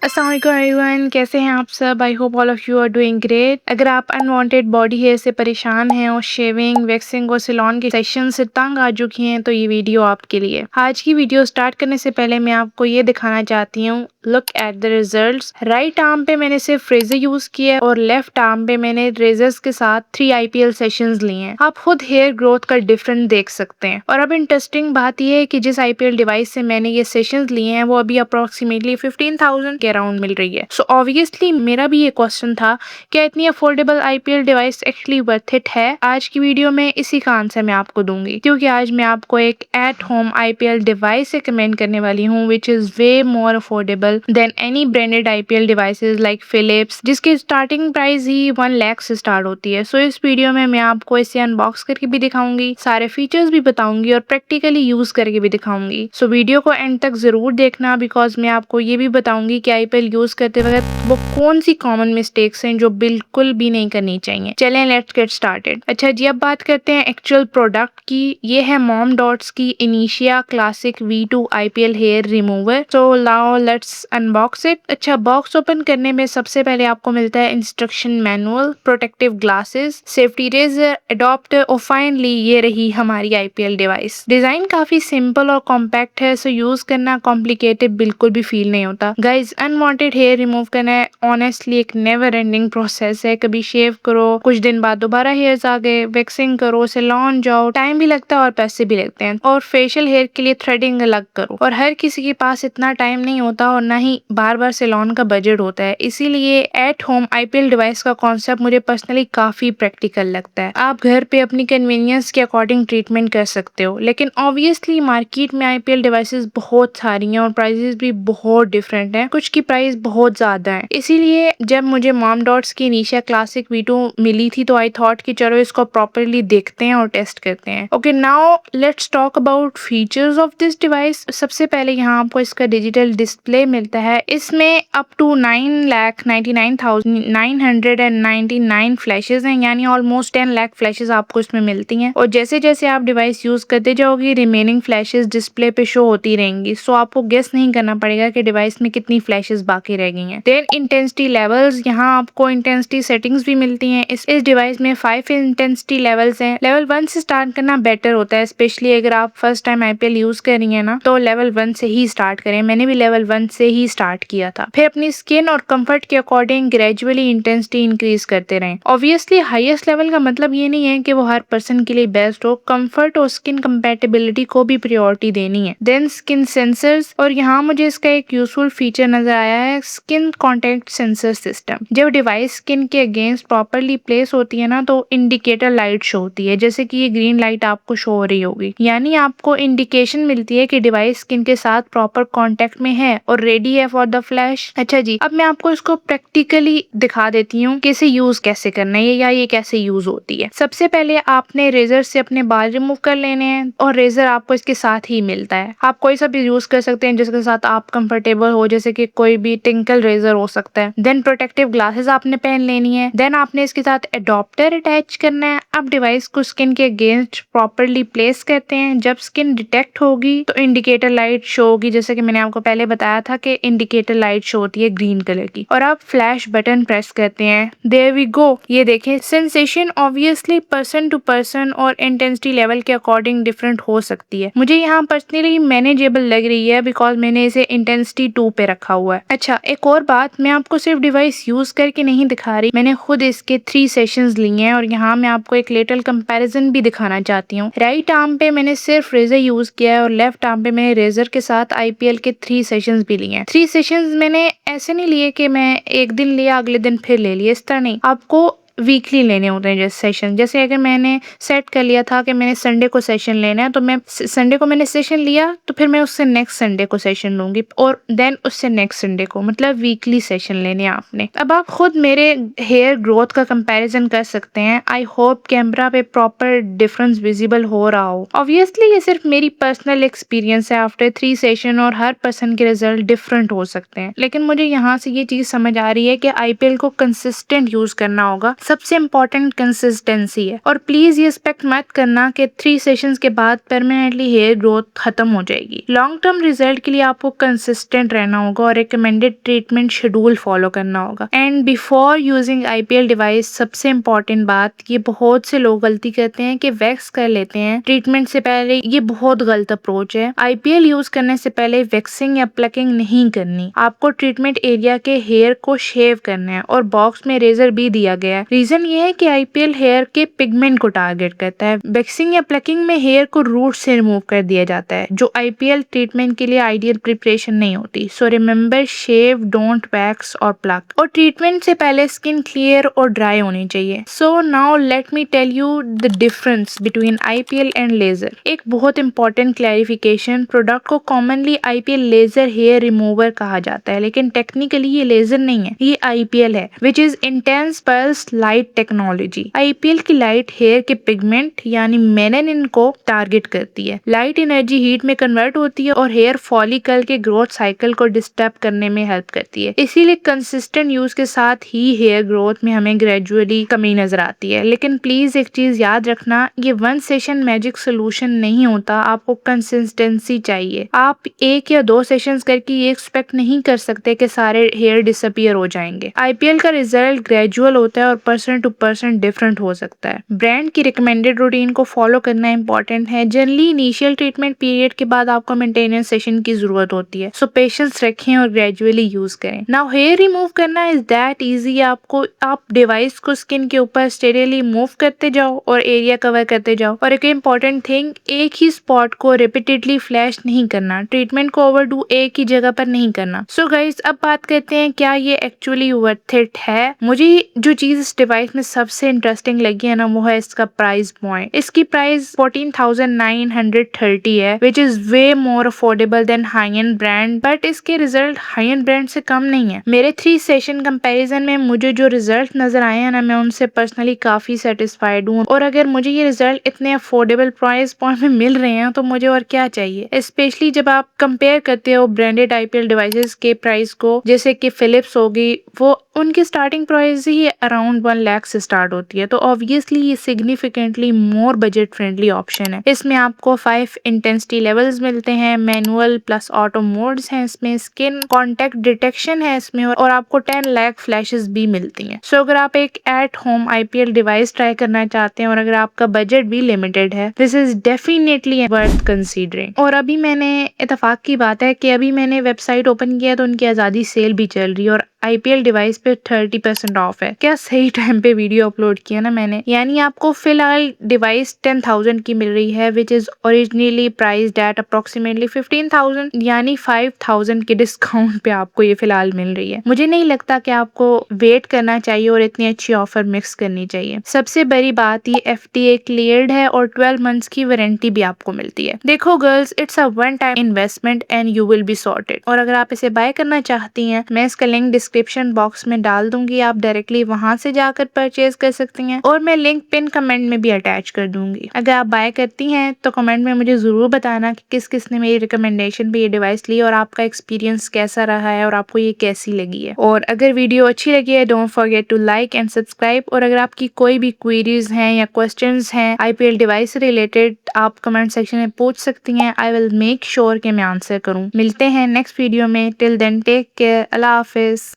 अस्सलाम वालेकुम एवरीवन, कैसे हैं आप सब। I hope all of you are doing great. अगर आप अनवांटेड बॉडी हेयर से परेशान हैं और शेविंग, वैक्सिंग और सैलून के सेशन से तंग आ चुकी हैं तो ये वीडियो आपके लिए। आज की वीडियो स्टार्ट करने से पहले मैं आपको ये दिखाना चाहती हूँ, look at the results. Right arm पे मैंने सिर्फ रेजर यूज किया है और लेफ्ट आर्म पे मैंने रेजर्स के साथ 3 IPL सेशंस लिए हैं। आप खुद हेयर ग्रोथ का डिफरेंस देख सकते हैं। और अब इंटरेस्टिंग बात यह है कि जिस IPL डिवाइस से मैंने ये सेशंस लिए हैं वो अभी अप्रोक्सीमेटली 15,000 के अराउंड मिल रही है। सो ऑब्वियसली मेरा भी ये क्वेश्चन था, क्या इतनी affordable IPL device actually worth it है। आज की वीडियो में इसी का आंसर मैं आपको दूंगी, क्योंकि आज मैं आपको एक at home IPL device recommend करने वाली हूँ which is way more affordable than any branded IPL devices like Philips, जिसकी स्टार्टिंग प्राइस ही 1 लाख से स्टार्ट होती है। सो इस वीडियो में मैं आपको इसे अनबॉक्स करके भी दिखाऊंगी, सारे फीचर्स भी बताऊंगी और प्रैक्टिकली यूज करके भी दिखाऊंगी। सो वीडियो को एंड तक जरूर देखना, बिकॉज मैं आपको ये भी बताऊंगी कि IPL यूज करते वक्त वो कौन सी कॉमन मिस्टेक्स हैं जो बिल्कुल भी नहीं करनी चाहिए। चलें लेट्स गेट स्टार्टेड। अच्छा जी, अब बात करते हैं एक्चुअल प्रोडक्ट की। ये है मॉम डॉट्स की Inicia classic V2 IPL hair remover. So now let's unbox it. अच्छा, बॉक्स ओपन करने में सबसे पहले आपको मिलता है instruction manual, protective glasses, safety razor, adapter और फाइनली ये रही हमारी IPL डिवाइस। डिजाइन काफी सिंपल और कॉम्पैक्ट है, सो यूज करना कॉम्प्लिकेटेड बिल्कुल भी फील नहीं होता। गाइज, अनवांटेड हेयर रिमूव करना ऑनेस्टली एक नेवर एंडिंग प्रोसेस है। कभी शेव करो, कुछ दिन बाद दोबारा हेयर्स आ गए, वैक्सिंग करो, सैलून जाओ, टाइम भी लगता है और पैसे भी लगते हैं। और फेशियल हेयर के लिए थ्रेडिंग अलग करो, और हर किसी के पास इतना टाइम नहीं होता और ना ही बार बार सैलून का बजट होता है। इसीलिए एट होम IPL डिवाइस का कॉन्सेप्ट मुझे पर्सनली काफी प्रैक्टिकल लगता है। आप घर पे अपनी कन्वीनियंस के अकॉर्डिंग ट्रीटमेंट कर सकते हो, लेकिन ऑब्वियसली मार्केट में IPL डिवाइसेस बहुत सारी हैं और प्राइसेस भी बहुत डिफरेंट हैं। कुछ की प्राइस बहुत ज्यादा है। इसीलिए जब मुझे मॉम डॉट्स की निशा क्लासिक V2 मिली थी तो आई थॉट कि चलो इसको प्रॉपरली देखते हैं और टेस्ट करते हैं। Okay, now let's talk about features of this device. सबसे पहले यहाँ आपको इसका डिजिटल डिस्प्ले मिलता है। इसमें अप टू 9,99,999 फ्लैशेस हैं, यानी ऑलमोस्ट 10 लाख फ्लैशेस आपको इसमें मिलती हैं। और जैसे जैसे आप डिवाइस यूज करते जाओगे रिमेनिंग फ्लैशेस डिस्प्ले पे शो होती रहेंगी। सो आपको गेस नहीं करना पड़ेगा कि डिवाइस में कितनी फ्लैशेस बाकी रह गई हैं। देन इंटेंसिटी लेवल्स, यहाँ आपको इंटेंसिटी सेटिंग्स भी मिलती हैं। इस डिवाइस में 5 इंटेंसिटी लेवल्स हैं। लेवल 1 से स्टार्ट करना बेटर होता है, स्पेशली अगर आप फर्स्ट टाइम IPL यूज कर रही है ना, तो लेवल 1 से ही स्टार्ट करें। मैंने भी लेवल 1 से ही स्टार्ट किया था। फिर अपनी स्किन और कंफर्ट के अकॉर्डिंग ग्रेजुअली इंटेंसिटी इंक्रीज करते रहें। ऑब्वियसली हाईएस्ट लेवल का मतलब ये नहीं है कि वो हर पर्सन के लिए बेस्ट हो, कंफर्ट और स्किन कंपेटेबिलिटी को भी प्रायोरिटी देनी है। देन स्किन सेंसर्स, और यहाँ मुझे इसका एक यूजफुल फीचर नजर आया है, स्किन कॉन्टेक्ट सेंसर सिस्टम। जब डिवाइस स्किन के अगेंस्ट प्रॉपरली प्लेस होती है ना, तो इंडिकेटर लाइट शो होती है, जैसे कि ये ग्रीन लाइट आपको शो हो रही होगी, यानी आपको इंडिकेशन मिलती है कि डिवाइस स्किन के साथ प्रॉपर कांटेक्ट में है और रेडी है फॉर द फ्लैश। अच्छा जी, अब मैं आपको इसको प्रैक्टिकली दिखा देती हूँ कि इसे यूज कैसे करना है या ये कैसे यूज होती है। सबसे पहले आपने रेजर से अपने बाल रिमूव कर लेने हैं और रेजर आपको इसके साथ ही मिलता है। आप कोई सा भी यूज कर सकते हैं जिसके साथ आप कंफर्टेबल हो, जैसे कि कोई भी टिंकल रेजर हो सकता है। देन प्रोटेक्टिव ग्लासेस आपने पहन लेनी है। देन आपने इसके साथ एडॉप्टर अटैच करना है। आप डिवाइस को स्किन के अगेंस्ट प्रॉपरली प्लेस करते हैं। जब स्किन डिटेक्ट होगी तो इंडिकेटर लाइट शो होगी, जैसे कि मैंने आपको पहले बताया था कि इंडिकेटर लाइट शो होती है ग्रीन कलर की, और आप फ्लैश बटन प्रेस करते हैं। देयर वी गो, ये देखें sensation obviously person to person और इंटेंसिटी लेवल के अकॉर्डिंग डिफरेंट हो सकती है। मुझे यहाँ पर्सनली मैनेजेबल लग रही है बिकॉज मैंने इसे इंटेंसिटी 2 पे रखा हुआ है। अच्छा, एक और बात, मैं आपको सिर्फ डिवाइस यूज करके नहीं दिखा रही, मैंने खुद इसके 3 सेशंस लिए हैं और यहाँ मैं आपको एक लिटिल कंपैरिजन भी दिखाना चाहती हूँ। राइट आर्म पे मैंने सिर्फ रेजर यूज किया है और लेफ्ट आर्म पे मैंने रेजर के साथ IPL के 3 सेशंस भी लिए हैं। 3 सेशंस मैंने ऐसे नहीं लिए कि मैं एक दिन लिया अगले दिन फिर ले लिया, इस तरह नहीं, आपको वीकली लेने होते हैं जैसे सेशन। जैसे अगर मैंने सेट कर लिया था कि मैंने संडे को सेशन लेना है, तो मैं संडे को मैंने सेशन लिया तो फिर मैं उससे नेक्स्ट संडे को सेशन लूंगी और देन उससे नेक्स्ट संडे को, मतलब वीकली सेशन लेने आपने। अब आप खुद मेरे हेयर ग्रोथ का कंपैरिजन कर सकते हैं। आई होप कैमरा पे प्रॉपर डिफरेंस विजिबल हो रहा हो। ऑब्वियसली ये सिर्फ मेरी पर्सनल एक्सपीरियंस है आफ्टर 3 सेशन और हर पर्सन के रिजल्ट डिफरेंट हो सकते हैं, लेकिन मुझे यहाँ से ये चीज समझ आ रही है कि IPL को कंसिस्टेंट यूज करना होगा। सबसे इम्पोर्टेंट कंसिस्टेंसी है। और प्लीज ये एक्सपेक्ट मत करना कि 3 सेशंस के बाद परमानेंटली हेयर ग्रोथ खत्म हो जाएगी। लॉन्ग टर्म रिजल्ट के लिए आपको कंसिस्टेंट रहना होगा और रिकमेंडेड ट्रीटमेंट शेड्यूल फॉलो करना होगा। And before using IPL device सबसे इम्पोर्टेंट बात, ये बहुत से लोग गलती करते हैं कि वैक्स कर लेते हैं ट्रीटमेंट से पहले। ये बहुत गलत अप्रोच है। आईपीएल यूज करने से पहले वैक्सिंग या प्लकिंग नहीं करनी। आपको ट्रीटमेंट एरिया के हेयर को शेव करना है और बॉक्स में रेजर भी दिया गया है। रीजन ये है कि आईपीएल हेयर के पिगमेंट को टारगेट करता है। वैक्सिंग या प्लकिंग में हेयर को रूट से रिमूव कर दिया जाता है, जो आईपीएल ट्रीटमेंट के लिए आइडियल प्रिपरेशन नहीं होती। So remember, shave, don't wax और प्लक। और ट्रीटमेंट से पहले स्किन क्लियर और ड्राई होनी चाहिए। So now let me tell you the difference between IPL and laser. एक बहुत इंपॉर्टेंट क्लैरिफिकेशन, प्रोडक्ट को commonly IPL laser hair remover कहा जाता है, लेकिन टेक्निकली ये लेजर नहीं है, ये आईपीएल है, which is intense pulse light technology. IPL की लाइट हेयर के पिगमेंट यानी मेलानिन को टारगेट करती है। लाइट एनर्जी हीट में कन्वर्ट होती है और हेयर फॉलिकल के ग्रोथ साइकिल को डिस्टर्ब करने में हेल्प करती है। इसीलिए कंसिस्टेंट यूज के साथ ही हेयर ग्रोथ में हमें ग्रेजुअली कमी नजर आती है। लेकिन प्लीज एक चीज याद रखना, ये वन सेशन मैजिक सोल्यूशन नहीं होता। आपको कंसिस्टेंसी चाहिए। आप 1 या 2 सेशंस करके ये एक्सपेक्ट नहीं कर सकते कि सारे हेयर डिसअपियर हो जाएंगे। आईपीएल का रिजल्ट ग्रेजुअल होता है और पर्सन टू पर्सन डिफरेंट हो सकता है। ब्रांड की रिकमेंडेड रूटीन को फॉलो करना इंपॉर्टेंट है। जनरली इनिशियल ट्रीटमेंट पीरियड के बाद आपको मेंटेनेंस सेशन की जरूरत होती है। सो पेशेंस रखें और ग्रेजुअली यूज करें। नाउ हेयर रिमूव करना इज दैट इजी। आप डिवाइस को स्किन के ऊपर स्टेरिली मूव करते जाओ और एरिया कवर करते जाओ। और एक इम्पॉर्टेंट थिंग, एक ही स्पॉट को रिपीटेडली फ्लैश नहीं करना। ट्रीटमेंट को ओवरडू एक ही जगह पर नहीं करना। सो गाइस, अब बात करते हैं क्या ये एक्चुअली वर्थ इट है। मुझे जो चीज इस डिवाइस में सबसे इंटरेस्टिंग लगी है ना, वो है इसका प्राइस पॉइंट। इसकी प्राइस 14,930 है, which is way more affordable than high end brand. But इसके रिजल्ट हाई एंड ब्रांड से कम नहीं है। मेरे 3 सेशन कंपैरिजन में मुझे जो रिजल्ट नजर आए हैं ना, मैं उनसे पर्सनली काफी सेटिस्फाइड हूँ। और अगर मुझे ये रिजल्ट इतने अफोर्डेबल प्राइस पॉइंट में मिल रहे हैं तो मुझे और क्या चाहिए। स्पेशली जब आप कंपेयर करते हो ब्रांडेड आईपीएल डिवाइसेस के प्राइस को, जैसे कि फिलिप्स होगी, वो उनकी स्टार्टिंग प्राइस ही अराउंड 1 लाख से स्टार्ट होती है। तो ऑब्वियसली ये सिग्निफिकेंटली मोर बजट फ्रेंडली ऑप्शन है। इसमें आपको 5 इंटेंसिटी लेवल्स मिलते हैं, मैनुअल प्लस ऑटो मोड्स हैं इसमें, स्किन कॉन्टेक्ट डिटेक्शन है इसमें, और आपको 10 लाख फ्लैशेस भी मिलती हैं। सो अगर आप एक at home IPL device try करना चाहते हैं और अगर आपका बजट भी लिमिटेड है, this is definitely worth considering. और अभी मैंने, इत्तेफाक की बात है कि अभी मैंने वेबसाइट ओपन किया तो उनकी आज़ादी सेल भी चल रही है और आईपीएल डिवाइस पे 30% ऑफ है। क्या सही टाइम पे वीडियो अपलोड किया ना मैंने। यानी आपको फिलहाल डिवाइस 10,000 की मिल रही है, which is originally priced eight approximately 15,000, यानी 5,000 के डिस्काउंट पे आपको ये फिलहाल मिल रही है। मुझे नहीं लगता कि आपको वेट करना चाहिए और इतनी अच्छी ऑफर मिक्स करनी चाहिए। सबसे बड़ी बात, ये एफडीए क्लियर्ड है और 12 मंथ्स की वारंटी भी आपको मिलती है। देखो girls, it's a one time investment and you will be sorted. और अगर आप इसे बाय करना चाहती हैं, मैं इसका लिंक डिस्क्रिप्शन बॉक्स में डाल दूंगी, आप डायरेक्टली वहां से जाकर परचेज कर सकती हैं और मैं लिंक पिन कमेंट में भी अटैच कर दूंगी। अगर आप बाय करती हैं तो कमेंट में मुझे जरूर बताना कि किस किस ने मेरी रिकमेंडेशन पे ये डिवाइस ली और आपका एक्सपीरियंस कैसा रहा है और आपको ये कैसी लगी है। और अगर वीडियो अच्छी लगी है, don't forget to like and subscribe. और अगर आपकी कोई भी क्वेरीज हैं या क्वेश्चंस हैं आईपीएल डिवाइस से रिलेटेड, आप कमेंट सेक्शन में पूछ सकती हैं। आई विल मेक श्योर कि मैं आंसर करूं। मिलते हैं नेक्स्ट वीडियो में। Till then take care. अल्लाह हाफिज।